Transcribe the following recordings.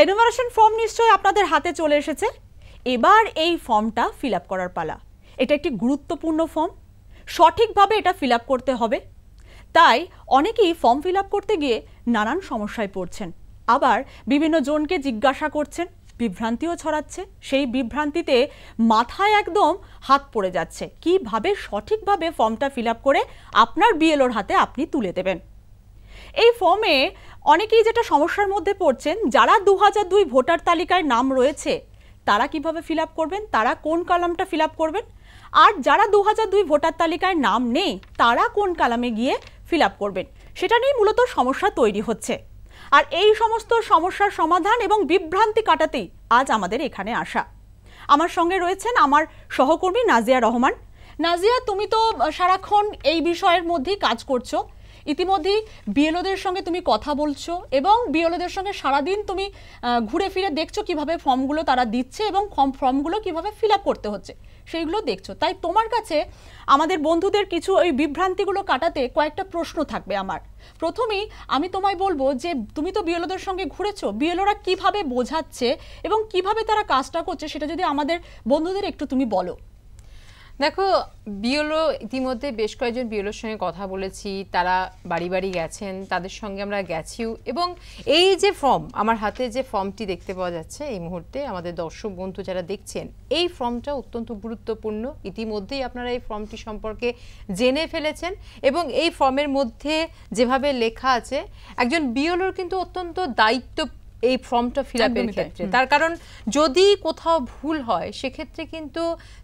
Enumeration form নিশ্চয়ই আপনাদের হাতে চলে এসেছে। এবার এই ফর্মটা ফিল আপ করার পালা। এটা একটি গুরুত্বপূর্ণ ফর্ম, সঠিকভাবে এটা ফিল আপ করতে হবে। তাই অনেকেই ফর্ম ফিল আপ করতে গিয়ে নানান সমস্যায় পড়ছেন, আবার বিভিন্ন জনকে জিজ্ঞাসা করছেন, বিভ্রান্তিও ছড়াচ্ছে। সেই বিভ্রান্তিতে মাথায় একদম হাত পড়ে যাচ্ছে কিভাবে সঠিকভাবে ফর্মটা ফিল আপ করে আপনার বিএলওর হাতে আপনি তুলে দেবেন। এই ফর্মে অনেকেই যেটা সমস্যার মধ্যে পড়ছেন, যারা 2002 ভোটার তালিকায় নাম রয়েছে তারা কিভাবে ফিল আপ করবেন, তারা কোন কলামটা ফিল আপ করবেন, আর যারা 2002 ভোটার তালিকায় নাম নেই তারা কোন কলামে গিয়ে ফিল আপ করবেন, সেটা নিয়ে মূলত সমস্যা তৈরি হচ্ছে। আর এই সমস্ত সমস্যার সমাধান এবং বিভ্রান্তি কাটাতেই আজ আমাদের এখানে আসা। আমার সঙ্গে রয়েছেন আমার সহকর্মী নাজিয়া রহমান। নাজিয়া, তুমি তো সারাক্ষণ এই বিষয়ের মধ্যেই কাজ করছো, ইতিমধ্যেই বিএলওদের সঙ্গে তুমি কথা বলছো এবং বিএলওদের সঙ্গে সারাদিন তুমি ঘুরে ফিরে দেখছো কিভাবে ফর্মগুলো তারা দিচ্ছে এবং ফর্মগুলো কিভাবে ফিল আপ করতে হচ্ছে সেইগুলো দেখছো। তাই তোমার কাছে আমাদের বন্ধুদের কিছু ওই বিভ্রান্তিগুলো কাটাতে কয়েকটা প্রশ্ন থাকবে আমার। প্রথমেই আমি তোমায় বলবো যে তুমি তো বিএলওদের সঙ্গে ঘুরেছো, বিএলওরা কিভাবে বোঝাচ্ছে এবং কিভাবে তারা কাজটা করছে সেটা যদি আমাদের বন্ধুদের একটু তুমি বলো। দেখো, বিএলও ইতিমধ্যে বেশ কয়েকজন বিএলওর সঙ্গে কথা বলেছি, তারা বাড়ি বাড়ি গেছেন, তাদের সঙ্গে আমরা গেছিও। এবং এই যে ফর্ম, আমার হাতে যে ফর্মটি দেখতে পাওয়া যাচ্ছে এই মুহূর্তে, আমাদের দর্শক বন্ধু যারা দেখছেন, এই ফর্মটা অত্যন্ত গুরুত্বপূর্ণ। ইতিমধ্যেই আপনারা এই ফর্মটি সম্পর্কে জেনে ফেলেছেন এবং এই ফর্মের মধ্যে যেভাবে লেখা আছে, একজন বিএলওর কিন্তু অত্যন্ত দায়িত্ব এই ফর্মটা ফিল আপের ক্ষেত্রে। তার কারণ যদি কোথাও ভুল হয় সেক্ষেত্রে কিন্তু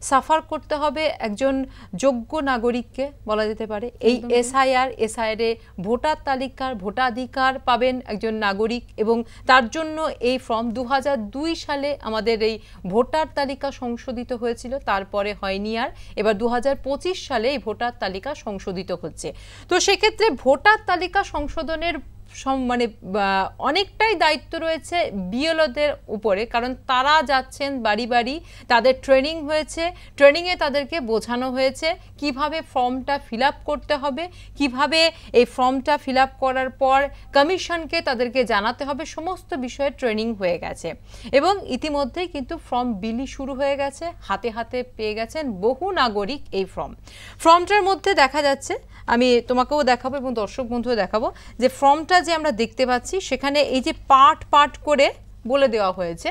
সাফার করতে হবে একজন যোগ্য নাগরিককে বলা যেতে পারে। এই এসআইআর এ ভোটার তালিকার ভোটাধিকার পাবেন একজন নাগরিক এবং তার জন্য এই ফর্ম 2002 সালে আমাদের এই ভোটার তালিকা সংশোধিত হয়েছিল, তারপরে হয়নি আর, এবার 2025 সালে এই ভোটার তালিকা সংশোধিত হচ্ছে। তো সেক্ষেত্রে ভোটার তালিকা সংশোধনের মানে অনেকটাই দায়িত্ব রয়েছে বিএলওদের উপরে, কারণ তারা যাচ্ছেন বাড়ি বাড়ি, তাদের ট্রেনিং হয়েছে, ট্রেনিংয়ে তাদেরকে বোঝানো হয়েছে কিভাবে ফর্মটা ফিল আপ করতে হবে, কিভাবে এই ফর্মটা ফিল আপ করার পর কমিশনকে তাদেরকে জানাতে হবে, সমস্ত বিষয়ে ট্রেনিং হয়ে গেছে। এবং ইতিমধ্যেই কিন্তু ফর্ম বিলি শুরু হয়ে গেছে, হাতে হাতে পেয়ে গেছেন বহু নাগরিক এই ফর্মটার মধ্যে দেখা যাচ্ছে, আমি তোমাকেও দেখাবো এবং দর্শক বন্ধুও দেখাবো যে ফর্মটা যে আমরা দেখতে পাচ্ছি সেখানে এই যে পার্ট পার্ট করে বলে দেওয়া হয়েছে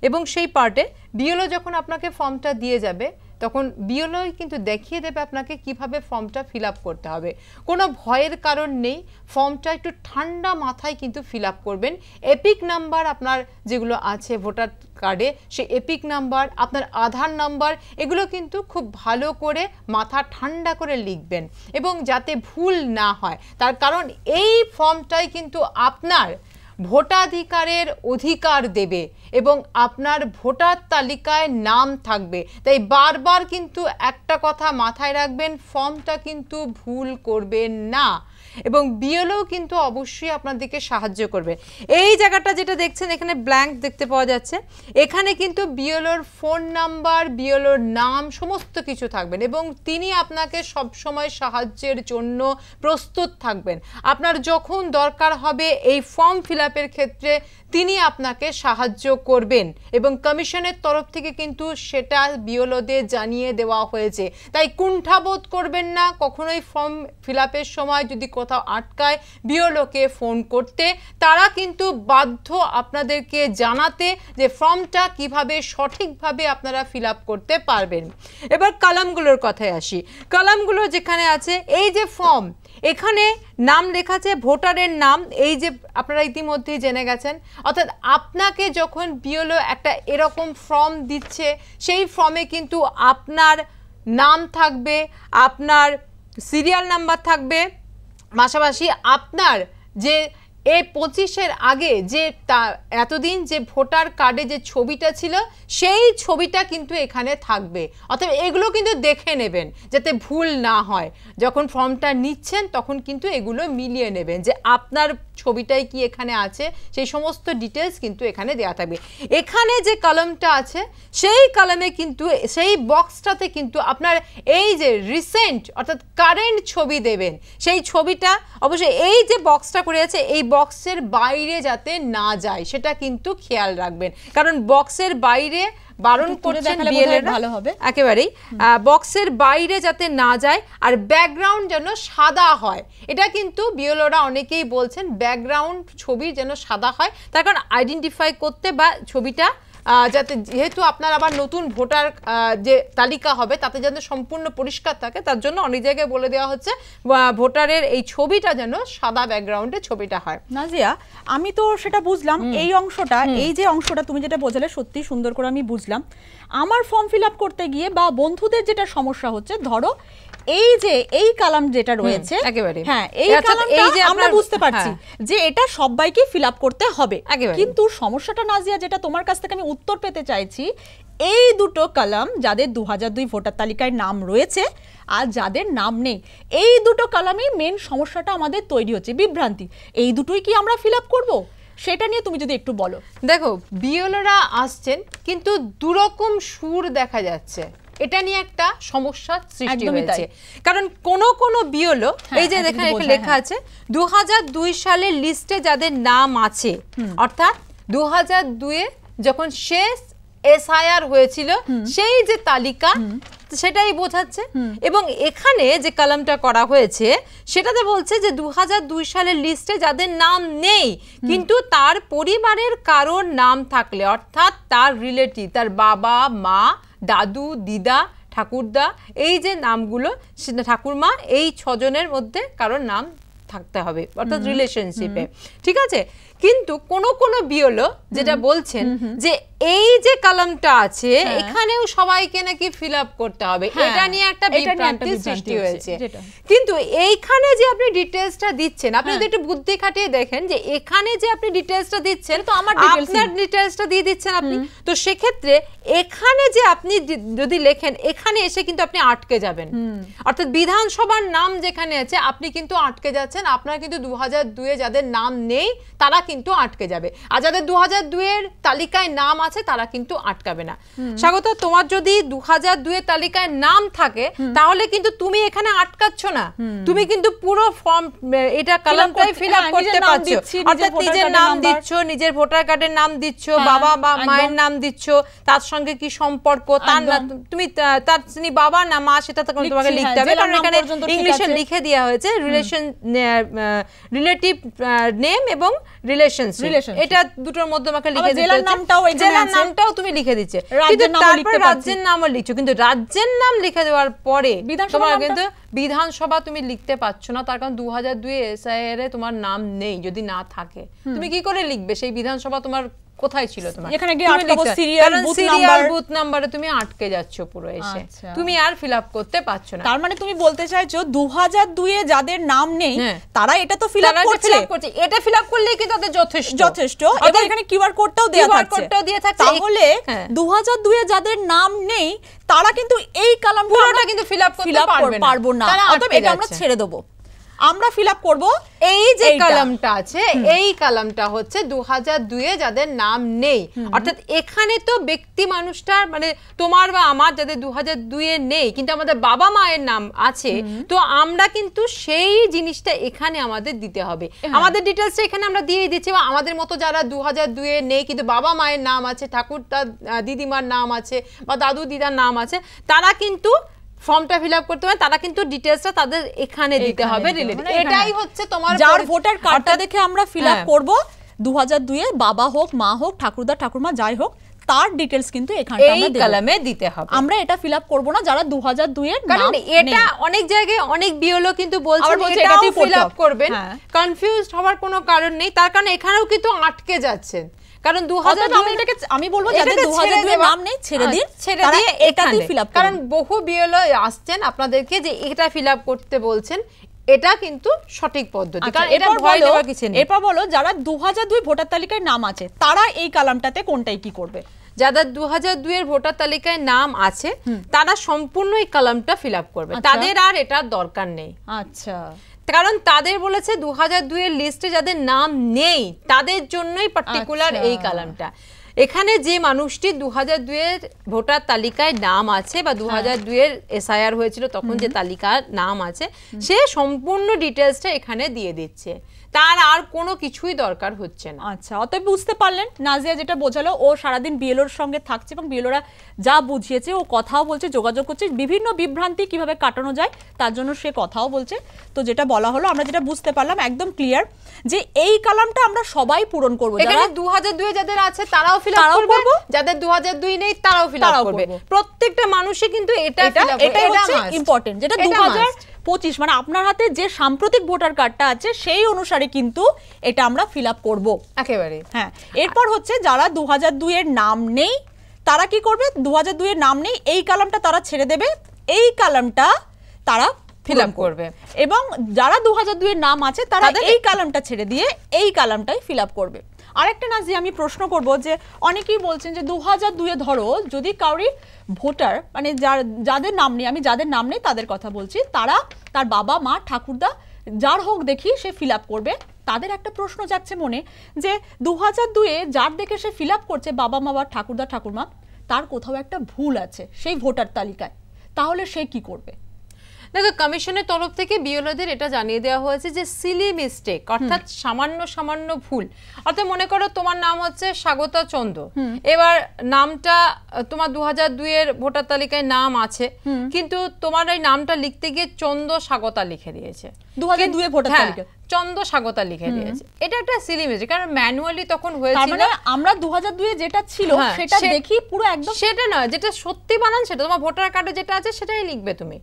এবং সেই পার্টে বিএলও যখন আপনাকে ফর্মটা দিয়ে যাবে তখন বিএলও কিন্তু দেখিয়ে দেবে আপনাকে কিভাবে ফর্মটা ফিল আপ করতে হবে। কোনো ভয়ের কারণ নেই, ফর্মটা একটু ঠান্ডা মাথায় কিন্তু ফিল আপ করবেন। এপিক নাম্বার আপনার যেগুলো আছে ভোটার কার্ডে, সেই এপিক নাম্বার, আপনার আধার নাম্বার, এগুলো কিন্তু খুব ভালো করে মাথা ঠান্ডা করে লিখবেন এবং যাতে ভুল না হয়। তার কারণ এই ফর্মটাই কিন্তু আপনার ভোটাধিকারের অধিকার দেবে এবং আপনার ভোটার তালিকায় নাম থাকবে। তাই বারবার কিন্তু একটা কথা মাথায় রাখবেন, ফর্মটা কিন্তু ভুল করবেন না এবং বিএলও কিন্তু অবশ্যই আপনাদেরকে সাহায্য করবে। এই জায়গাটা যেটা দেখছেন এখানে ব্ল্যাঙ্ক দেখতে পাওয়া যাচ্ছে, এখানে কিন্তু বিএলওর ফোন নাম্বার, বিএলওর নাম সমস্ত কিছু থাকবেন এবং তিনি আপনাকে সবসময় সাহায্যের জন্য প্রস্তুত থাকবেন। আপনার যখন দরকার হবে এই ফর্ম ফিল আপের ক্ষেত্রে তিনি আপনাকে সাহায্য করবেন এবং কমিশনের তরফ থেকে কিন্তু সেটা বিএলওদের জানিয়ে দেওয়া হয়েছে। তাই কুণ্ঠাবোধ করবেন না, কখনোই ফর্ম ফিল আপের সময় যদি কোথাও আটকায় বিএলওকে ফোন করতে, তারা কিন্তু বাধ্য আপনাদেরকে জানাতে যে ফর্মটা কিভাবে সঠিকভাবে আপনারা ফিল আপ করতে পারবেন। এবার কলামগুলোর কথায় আসি। কলামগুলো যেখানে আছে, এই যে ফর্ম, এখানে নাম লেখা আছে ভোটারের নাম, এই যে আপনারা ইতিমধ্যেই জেনে গেছেন। অর্থাৎ আপনাকে যখন বিএলও একটা এরকম ফর্ম দিচ্ছে, সেই ফর্মে কিন্তু আপনার নাম থাকবে, আপনার সিরিয়াল নাম্বার থাকবে, পাশাপাশি আপনার যে A25-এর আগে যে এতদিন যে ভোটার কার্ডে যে ছবিটা ছিল সেই ছবিটা কিন্তু এখানে থাকবে। অর্থাৎ এগুলো কিন্তু দেখে নেবেন যাতে ভুল না হয়, যখন ফর্মটা নিচ্ছেন তখন কিন্তু এগুলো মিলিয়ে নেবেন যে আপনার ছবিটাই কি এখানে আছে, সেই সমস্ত ডিটেলস কিন্তু এখানে দেওয়া থাকবে। এখানে যে কলামটা আছে সেই কলামে কিন্তু সেই বক্সটাতে কিন্তু আপনার এই যে রিসেন্ট অর্থাৎ কারেন্ট ছবি দেবেন, সেই ছবিটা অবশ্যই এই যে বক্সটা করে আছে এই বক্সের বাইরে যাতে না যায় সেটা কিন্তু খেয়াল রাখবেন, কারণ বক্সের বাইরে বারণ করছেন বিএলওরা ভালো হবে একেবারেই, বক্সের বাইরে যাতে না যায়, আর ব্যাকগ্রাউন্ড যেন সাদা হয়। এটা কিন্তু বিএলওরা অনেকেই বলছেন ব্যাকগ্রাউন্ড ছবি যেন সাদা হয়, তার কারণ আইডেন্টিফাই করতে বা ছবিটা যাতে, যেহেতু আপনার আবার নতুন ভোটার যে তালিকা হবে তাতে যেন সম্পূর্ণ পরিষ্কার থাকে, তার জন্য অনেক জায়গায় বলে দেওয়া হচ্ছে ভোটারের এই ছবিটা যেন সাদা ব্যাকগ্রাউন্ডে ছবিটা হয়। নাজিয়া, আমি তো সেটা বুঝলাম, এই অংশটা, এই যে অংশটা তুমি যেটা বোঝালে সত্যি সুন্দর করে আমি বুঝলাম। আমার ফর্ম ফিল আপ করতে গিয়ে বা বন্ধুদের যেটা সমস্যা হচ্ছে, ধরো এই যে এই কলাম যেটা রয়েছে, একেবারে হ্যাঁ এই কলামটা আমরা বুঝতে পারছি যে এটা সবাইকে ফিল আপ করতে হবে, কিন্তু সমস্যাটা নাজিয়া যেটা তোমার কাছ থেকে আমি উত্তর পেতে চাইছি, এই দুটো কলাম যাদের 2002 ভোটার তালিকায় নাম রয়েছে আর যাদের নাম নেই, এই দুটো কলামই মেন সমস্যাটা আমাদের তৈরি হচ্ছে, বিভ্রান্তি। এই দুটোই কি আমরা ফিল আপ করবো? সেটা নিয়ে তুমি যদি একটু বলো। দেখো, বিএলওরা আসছেন কিন্তু দুরকম সুর দেখা যাচ্ছে, এটা নিয়ে একটা সমস্যার সৃষ্টি হয়েছে, কারণ কোন বিএলও এই যে এখানে লেখা আছে 2002 সালের লিস্টে যাদের নাম আছে, অর্থাৎ 2002 যখন শেষ এসআইআর হয়েছিল সেই যে তালিকা সেটাই বোঝাচ্ছে, এবং এখানে যে কলামটা করা হয়েছে সেটাতে বলছে যে 2002 সালের লিস্টে যাদের নাম নেই কিন্তু তার পরিবারের কারোর নাম থাকলে, অর্থাৎ তার রিলেটিভ, তার বাবা মা দাদু দিদা ঠাকুরদা, এই যে নামগুলো ঠাকুরমা, এই 6 জনের মধ্যে কারোর নাম থাকতে হবে, অর্থাৎ রিলেশনশিপে, ঠিক আছে। কিন্তু কোন বিএলও যেটা বলছেন যে এই যে কলামটা আছে এখানেও সবাইকে নাকি ফিল আপ করতে হবে, এটা নিয়ে একটা বিভ্রান্তি সৃষ্টি হয়েছে। কিন্তু এইখানে যে আপনি ডিটেইলসটা দিচ্ছেন, আপনি যদি একটু বুদ্ধি খাটিয়ে দেখেন যে এখানে যে আপনি ডিটেইলসটা দিচ্ছেন, তো আপনার ডিটেইলসটা দিয়ে দিচ্ছেন আপনি, তো সেক্ষেত্রে এখানে যে আপনি যদি লেখেন এখানে এসে কিন্তু আপনি আটকে যাবেন, অর্থাৎ বিধানসভার নাম যেখানে আছে আপনি কিন্তু আটকে যাচ্ছেন, আপনার কিন্তু 2002 যাদের নাম নেই তারা কিন্তু আটকে যাবে, আর যাদের 2002 এর তালিকায় নাম আছে তারা কিন্তু আটকাবে না। স্বাগত, তোমার যদি 2002 এর তালিকায় নাম থাকে তাহলে কিন্তু তুমি এখানে আটকাচ্ছ না, তুমি কিন্তু পুরো ফর্ম এটা কলামটাই ফিল আপ করতে পারছো, অর্থাৎ নিজের নাম দিচ্ছ, নিজের ভোটার কার্ডের নাম দিচ্ছ, বাবা বা মায়ের নাম দিচ্ছ, তার সঙ্গে কি সম্পর্ক, তার তুমি তার যিনি বাবা না মা সেটা তোমাকে লিখতে হবে, কারণ এখানে ইংলিশে লিখে দেওয়া হয়েছে রিলেটিভ নেম এবং রিলেশনশিপ, এটা দুটোর মধ্যে আমাকে লিখে দিতে হচ্ছে, জেলার নামটাও তুমি লিখে দিচ্ছে, কিন্তু তারপর রাজ্যের নামও লিখছো, কিন্তু রাজ্যের নাম লিখে দেওয়ার পরে তোমার কিন্তু বিধানসভা তুমি লিখতে পারছো না, তার কারণ 2002 এসআইআর এ তোমার নাম নেই, যদি না থাকে তুমি কি করে লিখবে সেই বিধানসভা তোমার কোথায় ছিল, তোমার এখানে গিয়ে আটকাবো, সিরিয়াল বুথ নাম্বারে তুমি আটকে যাচ্ছ পুরো এসে, তুমি আর ফিল আপ করতে পারছো না। তার মানে তুমি বলতে চাইছো 2002 এ যাদের নাম নেই তারা এটা তো ফিল আপ করছে, এটা ফিল আপ করলেই কি তাদের যথেষ্ট, এবং এখানে কিউআর কোডটাও দেয়া থাকছে, তাহলে 2002 এ যাদের নাম নেই তারা কিন্তু এই কলামটা পুরোটা কিন্তু ফিল আপ করতে পারবে না, অতএব এটা আমরা ছেড়ে দেব, আমরা ফিল আপ করবো এই যে কলামটা আছে, এই কলামটা হচ্ছে 2002 এ যাদের নাম নেই, অর্থাৎ এখানে তো ব্যক্তি মানুষটা মানে তোমার বা আমার যাদের 2002 এ নেই কিন্তু আমাদের বাবা মায়ের নাম আছে, তো আমরা কিন্তু সেই জিনিসটা এখানে আমাদের দিতে হবে, আমাদের ডিটেইলসটা এখানে আমরা দিয়ে দিচ্ছি, বা আমাদের মতো যারা 2002 এ নেই কিন্তু বাবা মায়ের নাম আছে, ঠাকুরদা দিদিমার নাম আছে বা দাদু দিদার নাম আছে, তারা কিন্তু ফর্মটা ফিল আপ করতে হবে, তারা কিন্তু ডিটেইলসটা তাদের এখানে দিতে হবে রিলেটেড, এটাই হচ্ছে তোমার যার ভোটার কার্ডটা দেখে আমরা ফিল আপ করব, 2002 এ বাবা হোক মা হোক ঠাকুরদা ঠাকুরমা যাই হোক তার ডিটেইলস কিন্তু এখানটা আমরা এই কলামে দিতে হবে, আমরা এটা ফিল আপ করব না যারা 2002 এর নাম, কারণ এটা অনেক জায়গায় অনেক বিএলও কিন্তু বলছে এটাও ফিল আপ করবেন, কনফিউজড হওয়ার কোনো কারণ নেই, তার কারণে এখানেও কিন্তু আটকে যাচ্ছেন, কারণ 2002 এটাকে আমি বলবো যাদের 2002 এর নাম নেই ছেড়ে দিয়ে এটাতেই ফিল আপ, কারণ বহু বিএলও আসছেন আপনাদেরকে যে এটা ফিল আপ করতে বলছেন, এটা কিন্তু সঠিক পদ্ধতি, কারণ এটা ভয় দেওয়ার কিছু নেই। এরপর বলো যারা 2002 ভোটার তালিকায় নাম আছে তারা এই কলামটাতে কোনটাই কি করবে? যাদের 2002 এর ভোটার তালিকায় নাম আছে তারা সম্পূর্ণ এই কলামটা ফিল আপ করবে, তাদের আর এটার দরকার নেই। আচ্ছা, কারণ তাদের বলেছে 2002 এর লিস্টে যাদের নাম নেই তাদের জন্যই পার্টিকুলার এই কলামটা। এখানে যে মানুষটি 2002 এর ভোটার তালিকায় নাম আছে বা 2002 এর এসআইআর হয়েছিল তখন যে তালিকার নাম আছে, সে সম্পূর্ণ ডিটেলসটা এখানে দিয়ে দিচ্ছে, তার আর কোনো কিছুই দরকার হচ্ছে না। আচ্ছা, অতএব বুঝতে পারলেন নাজিয়া যেটা বোঝালো, ও সারাদিন বিএলওর সঙ্গে থাকছে এবং বিএলওরা যা বুঝিয়েছে ও কথাও বলছে, যোগাযোগ করছে, বিভিন্ন বিভ্রান্তি কিভাবে কাটানো যায় তার জন্য সে কথাও বলছে। তো যেটা বলা হলো, আমরা যেটা বুঝতে পারলাম একদম ক্লিয়ার যে এই কলামটা আমরা সবাই পূরণ করব। এখানে 2002 যাদের আছে তারাও ফিল আপ করবে, যাদের 2002 নেই তারাও ফিল আপ করবে, প্রত্যেকটা মানুষই কিন্তু এটা ফিল আপ করবে। এটা হচ্ছে ইম্পর্টেন্ট, যেটা 2025 মানে আপনার হাতে যে সাম্প্রতিক ভোটার কার্ডটা আছে সেই অনুসারে কিন্তু এটা আমরা ফিল আপ করবো একেবারে। হ্যাঁ, এরপর হচ্ছে যারা 2002 এর নাম নেই তারা কি করবে, 2002 এর নাম নেই এই কলামটা তারা ছেড়ে দেবে, এই কলামটা তারা ফিল আপ করবে, এবং যারা 2002 এর নাম আছে তারা এই কলামটা ছেড়ে দিয়ে এই কলামটাই ফিল আপ করবে। আরেকটা নাজি আমি প্রশ্ন করব যে অনেকেই বলছেন যে 2002 এ ধরো যদি কাউরি ভোটার মানে যাদের নাম নেই, আমি যাদের নাম নেই তাদের কথা বলছি, তারা তার বাবা মা ঠাকুরদা যার হোক দেখি সে ফিল আপ করবে, তাদের একটা প্রশ্ন যাচ্ছে মনে যে 2002 এ যার দেখে সে ফিল আপ করছে বাবা মা বা ঠাকুরদা ঠাকুরমা, তার কোথাও একটা ভুল আছে সেই ভোটার তালিকায়, তাহলে সে কি করবে? দেখো, কমিশনের তরফ থেকে বিএলওদের এটা জানিয়ে দেওয়া হয়েছে যে সিলি মিস্টেক অর্থাৎ সামান্য ভুল, অর্থাৎ মনে করো তোমার নাম হচ্ছে স্বাগতা চন্দ, এবার নামটা তোমার 2002 এর ভোটার তালিকায় নাম আছে কিন্তু তোমার এই নামটা লিখতে গিয়ে চন্দ স্বাগতা লিখে দিয়েছে, 2002 এর ভোটার তালিকায় চন্দ স্বাগতা লিখে দিয়েছে, এটা একটা সিলি মিস্টেক, কারণ ম্যানুয়ালি তখন হয়েছিল, তার মানে আমরা 2002 এ যেটা ছিল সেটা দেখি পুরো একদম সেটা নয়, যেটা সত্যি বানান সেটা তোমার ভোটার কার্ডে যেটা আছে সেটাই লিখবে তুমি।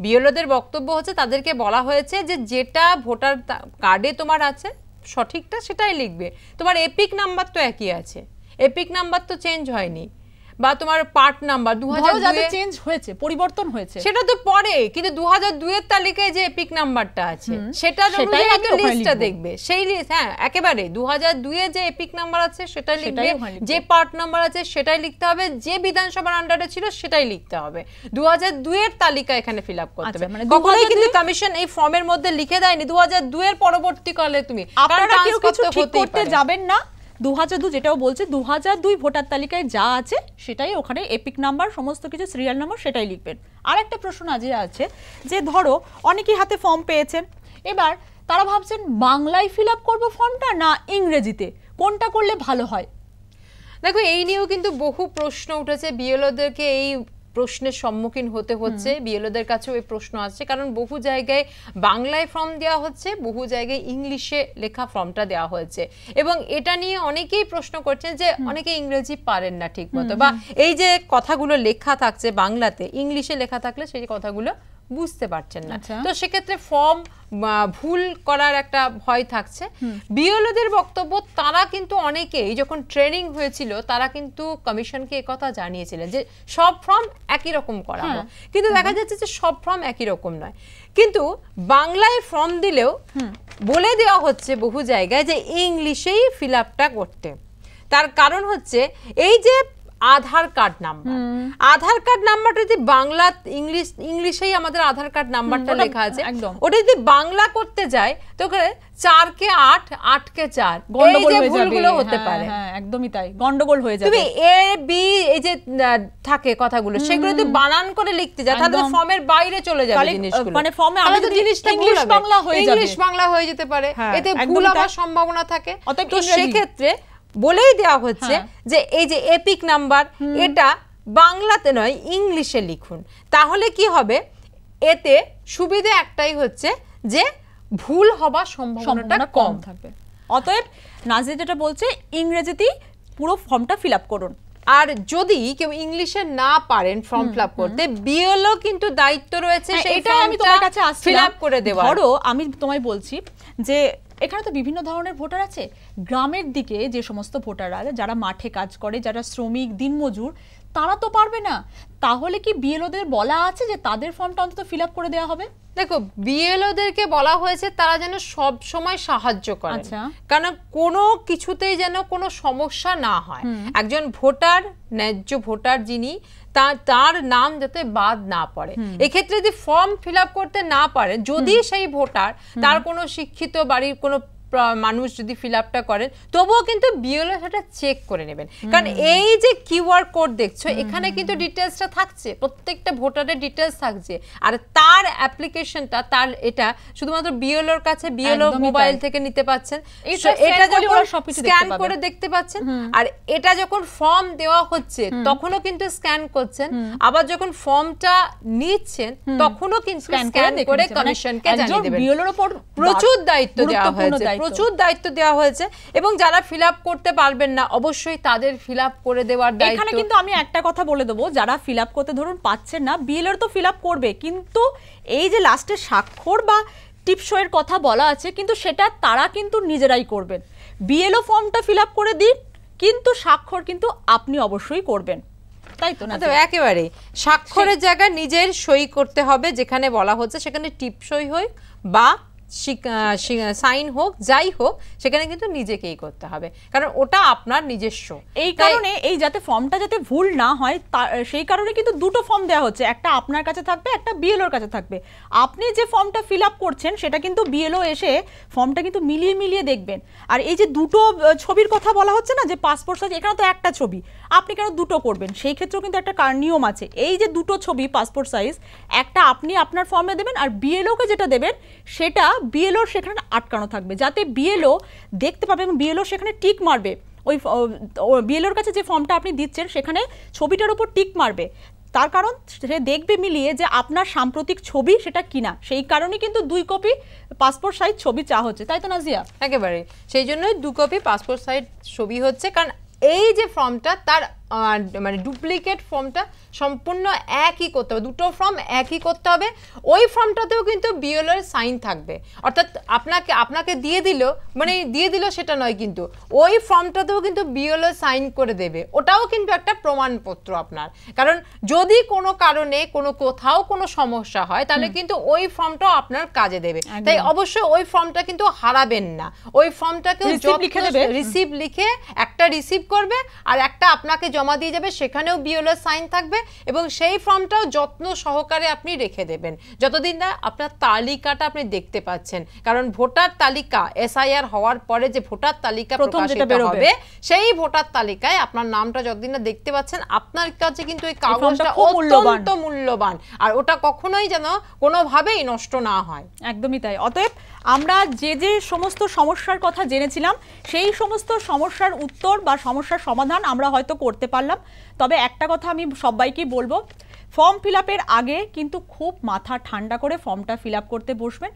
বিএলওদের বক্তব্য হচ্ছে তাদেরকে বলা হয়েছে যে যেটা ভোটার কার্ডে তোমার আছে সঠিকটা সেটাই লিখবে, তোমার এপিক নাম্বার তো একই আছে, এপিক নাম্বার তো চেঞ্জ হয়নি, বা তোমার পার্ট নাম্বার 2002 এ চেঞ্জ হয়েছে, পরিবর্তন হয়েছে সেটা তো পরে, কিন্তু 2002 এর তালিকায় যে এপিক নাম্বারটা আছে সেটা অনুযায়ী একটা লিস্টটা দেখবে, সেই লিস্ট হ্যাঁ একেবারে 2002 এ যে এপিক নাম্বার আছে সেটাই লিখবে, যে পার্ট নাম্বার আছে সেটাই লিখতে হবে, যে বিধানসভার আন্ডারে ছিল সেটাই লিখতে হবে, 2002 এর তালিকা এখানে ফিল আপ করতে হবে। মানে কখনোই কিন্তু কমিশন এই ফর্মের মধ্যে লিখে দেয়নি 2002 এর পরবর্তীকালে তুমি আপনারা কেউ কিছু ঠিক করতে যাবেন না, 2002 যেটাও বলছে 2002 ভোটার তালিকায় যা আছে সেটাই ওখানে এপিক নাম্বার সমস্ত কিছু সিরিয়াল নাম্বার সেটাই লিখবেন। আর একটা প্রশ্ন আজ আছে যে ধরো অনেকেই হাতে ফর্ম পেয়েছেন, এবার তারা ভাবছেন বাংলায় ফিল আপ করবো ফর্মটা না ইংরেজিতে, কোনটা করলে ভালো হয়? দেখো, এই নিয়েও কিন্তু বহু প্রশ্ন উঠেছে, বিএলওদেরকে এই প্রশ্নের সম্মুখীন হতে হচ্ছে, বিএলওদের কাছেও এই প্রশ্ন আসছে, কারণ বহু জায়গায় বাংলায় ফর্ম দেওয়া হচ্ছে, বহু জায়গায় ইংলিশে লেখা ফর্মটা দেওয়া হয়েছে, এবং এটা নিয়ে অনেকেই প্রশ্ন করছেন যে অনেকে ইংরেজি পারেন না ঠিক মতো, বা এই যে কথাগুলো লেখা থাকছে বাংলাতে ইংলিশে লেখা থাকলে সেই কথাগুলো বুঝতে পারছেন না, তো সেক্ষেত্রে ফর্ম ভুল করার একটা ভয় থাকছে। বিএলওদের বক্তব্য, তারা কিন্তু অনেকেই যখন ট্রেনিং হয়েছিল তারা কিন্তু কমিশনকে একথা জানিয়েছিলেন যে সব ফর্ম একই রকম করা হবে, কিন্তু দেখা যাচ্ছে যে সব ফর্ম একই রকম নয়, কিন্তু বাংলায় ফর্ম দিলেও বলে দেওয়া হচ্ছে বহু জায়গায় যে ইংলিশেই ফিল আপটা করতে। তার কারণ হচ্ছে এই যে আধার কার্ড নাম্বার, আধার কার্ড নাম্বারটা যদি বাংলা ইংলিশেই আমাদের আধার কার্ড নাম্বারটা লেখা আছে, ওটা যদি বাংলা করতে যায় তো 4 কে 8 8 কে 4 গন্ডগোল হয়ে যাবে, ভুলগুলো হতে পারে। হ্যাঁ একদমই তাই, গন্ডগোল হয়ে যাবে। তুমি এ বি এই যে থাকে কথাগুলো সেগুলো যদি বানান করে লিখতে যায় তাহলে ফর্মের বাইরে চলে যাবে জিনিসগুলো, মানে ফর্মে আমি যদি ইংলিশ বাংলা হয়ে যাবে, ইংলিশ বাংলা হয়ে যেতে পারে, এতে ভুল হওয়ার সম্ভাবনা থাকে। তো সেই ক্ষেত্রে বলেই দেওয়া হচ্ছে যে এই যে এপিক নাম্বার এটা বাংলাতে নয় ইংলিশে লিখুন, তাহলে কি হবে, এতে সুবিধা একটাই হচ্ছে যে ভুল হবার সম্ভাবনাটা কম থাকবে। অতএব নাজিয়া যেটা বলছে ইংরেজিতেই পুরো ফর্মটা ফিল আপ করুন, আর যদি কেউ ইংলিশে না পারেন ফর্ম ফিল আপ করতে, বিএলও কিন্তু দায়িত্ব রয়েছে সেটা আমি তোমার কাছে ফিল আপ করে দেওয়া। ধরো আমি তোমায় বলছি যে এখানে তো বিভিন্ন ধরনের ভোটার আছে, গ্রামের দিকে যে সমস্ত ভোটাররা যারা মাঠে কাজ করে, যারা শ্রমিক দিনমজুর, তারা তো পারবে না, তাহলে কি বিএলওদের বলা আছে যে তাদের ফর্মটা অন্তত ফিল আপ করে দেওয়া হবে? দেখো, বিএলওদেরকে বলা হয়েছে তারা যেন সব সময় সাহায্য করে, কারণ কোনো কিছুতেই যেন কোনো সমস্যা না হয়। একজন ভোটার, ন্যায্য ভোটার যিনি, তার নাম যাতে বাদ না পড়ে। এক্ষেত্রে যদি ফর্ম ফিল আপ করতে না পারে, যদি সেই ভোটার তার কোনো শিক্ষিত বাড়ির কোনো মানুষ যদি ফিল আপটা করেন, তবুও কিন্তু বিএলও সেটা চেক করে নেবেন। কারণ এই যে কিউআর কোড দেখছো, এখানে কিন্তু ডিটেলসটা থাকছে, প্রত্যেকটা ভোটারের ডিটেলস থাকছে, আর তার অ্যাপ্লিকেশনটা, তার এটা শুধুমাত্র বিএলওর কাছে, বিএলও মোবাইল থেকে নিতে পাচ্ছেন, এটা যখন স্ক্যান করে দেখতে পাচ্ছেন। আর এটা যখন ফর্ম দেওয়া হচ্ছে তখনও কিন্তু স্ক্যান করছেন, আবার যখন ফর্মটা নিচ্ছেন তখনও কিন্তু স্ক্যান করে কমিশনকে জানিয়ে দেবেন। বিএলওর উপর প্রচুর দায়িত্ব দেওয়া হয়েছে, প্রচুর দায়িত্ব দেওয়া হয়েছে, এবং যারা ফিল আপ করতে পারবেন না অবশ্যই তাদের ফিল আপ করে দেওয়ার দায়িত্ব। এখানে কিন্তু আমি একটা কথা বলে দেবো, যারা ফিল আপ করতে ধরুন পাচ্ছেন না, বিএলওর তো ফিল আপ করবে, কিন্তু এই যে লাস্টে স্বাক্ষর বা টিপসইয়ের কথা বলা আছে, কিন্তু সেটা তারা কিন্তু নিজেরাই করবেন। বিএলও ফর্মটা ফিল আপ করে দিন, কিন্তু স্বাক্ষর কিন্তু আপনি অবশ্যই করবেন, তাই তো না? একেবারে স্বাক্ষরের জায়গায় নিজের সই করতে হবে, যেখানে বলা হচ্ছে সেখানে টিপসই হোক বা সাইন হোক, যাই হোক, সেখানে কিন্তু নিজেকেই করতে হবে, কারণ ওটা আপনার নিজস্ব। এই কারণে এই যাতে ফর্মটা যাতে ভুল না হয়, সেই কারণে কিন্তু দুটো ফর্ম দেওয়া হচ্ছে, একটা আপনার কাছে থাকবে, একটা বিএলওর কাছে থাকবে। আপনি যে ফর্মটা ফিল আপ করছেন সেটা কিন্তু বিএলও এসে ফর্মটা কিন্তু মিলিয়ে মিলিয়ে দেখবেন। আর এই যে দুটো ছবির কথা বলা হচ্ছে না, যে পাসপোর্ট সাইজ, এখানে তো একটা ছবি, আপনি কেন দুটো করবেন? সেই ক্ষেত্রেও কিন্তু একটা নিয়ম আছে। এই যে দুটো ছবি পাসপোর্ট সাইজ, একটা আপনি আপনার ফর্মে দেবেন, আর বিএলওকে যেটা দেবেন সেটা বিএলওর সেখানে আটকানো থাকবে, যাতে বিএলও দেখতে পাবে এবং বিএলও সেখানে টিক মারবে। ওই বিএলওর কাছে যে ফর্মটা আপনি দিচ্ছেন সেখানে ছবিটার উপর টিক মারবে, তার কারণ সে দেখবে মিলিয়ে যে আপনার সাম্প্রতিক ছবি সেটা কিনা। সেই কারণে কিন্তু 2 কপি পাসপোর্ট সাইজ ছবি চাওয়া হচ্ছে, তাই তো নাজিয়া? একেবারে সেই জন্যই 2 কপি পাসপোর্ট সাইজ ছবি হচ্ছে, কারণ এই যে ফর্মটা, তার মানে ডুপ্লিকেট ফর্মটা সম্পূর্ণ একই করতে হবে, দুটো ফর্ম একই করতে হবে। ওই ফর্মটাতেও কিন্তু বিএলওর সাইন থাকবে, অর্থাৎ আপনাকে দিয়ে দিল সেটা নয়, কিন্তু ওই ফর্মটাতেও কিন্তু বিএলও সাইন করে দেবে, ওটাও কিন্তু একটা প্রমাণপত্র আপনার। কারণ যদি কোনো কারণে কোথাও কোনো সমস্যা হয়, তাহলে কিন্তু ওই ফর্মটাও আপনার কাজে দেবে। তাই অবশ্যই ওই ফর্মটা কিন্তু হারাবেন না, ওই ফর্মটাকে রিসিভ লিখে একটা রিসিভ করবে, আর একটা আপনাকে জমা দিয়ে যাবে, সেখানেও বিএলও সাইন থাকবে, এবং সেই ফর্মটাও যত্ন সহকারে আপনি রেখে দেবেন যতদিন না আপনার তালিকাটা আপনি দেখতে পাচ্ছেন। কারণ ভোটার তালিকা এসআইআর হওয়ার পরে যে ভোটার তালিকা প্রকাশিত হবে, সেই ভোটার তালিকায় আপনার নামটা যতদিন না দেখতে পাচ্ছেন, আপনার কাছে কিন্তু এই কাগজটা অত্যন্ত মূল্যবান, আর ওটা কখনোই যেন কোনোভাবেই নষ্ট না হয়। একদমই তাই। অতএব আমরা যে সমস্ত সমস্যার কথা জেনেছিলাম, সেই সমস্ত সমস্যার উত্তর বা সমস্যার সমাধান আমরা হয়তো করতে পারলাম। তবে একটা কথা আমি সবাইকে বলবো, ফর্ম ফিল আপের আগে কিন্তু খুব মাথা ঠান্ডা করে ফর্মটা ফিল আপ করতে বসবেন।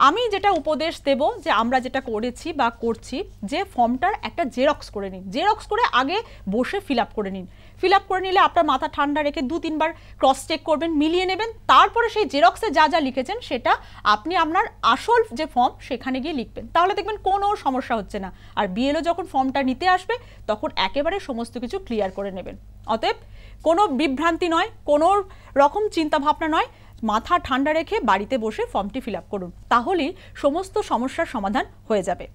আমি যেটা উপদেশ দেব, যে আমরা যেটা করেছি বা করছি, যে ফর্মটার একটা জেরক্স করে নিন, জেরক্স করে আগে বসে ফিল আপ করে নিন। ফিল আপ করে নিলে আপনার মাথা ঠান্ডা রেখে 2-3 বার ক্রস চেক করবেন, মিলিয়ে নেবেন, তারপরে সেই জেরক্সে যা যা লিখেছেন সেটা আপনি আপনার আসল যে ফর্ম সেখানে গিয়ে লিখবেন, তাহলে দেখবেন কোনো সমস্যা হচ্ছে না। আর বিএলও যখন ফর্মটা নিতে আসবে তখন একেবারে সমস্ত কিছু ক্লিয়ার করে নেবেন। অতএব কোনো বিভ্রান্তি নয়, কোনো রকম চিন্তা ভাবনা নয়, মাথা ঠান্ডা রেখে বাড়িতে বসে ফর্মটি ফিল আপ করুন, তাহলেই সমস্ত সমস্যার সমাধান হয়ে যাবে।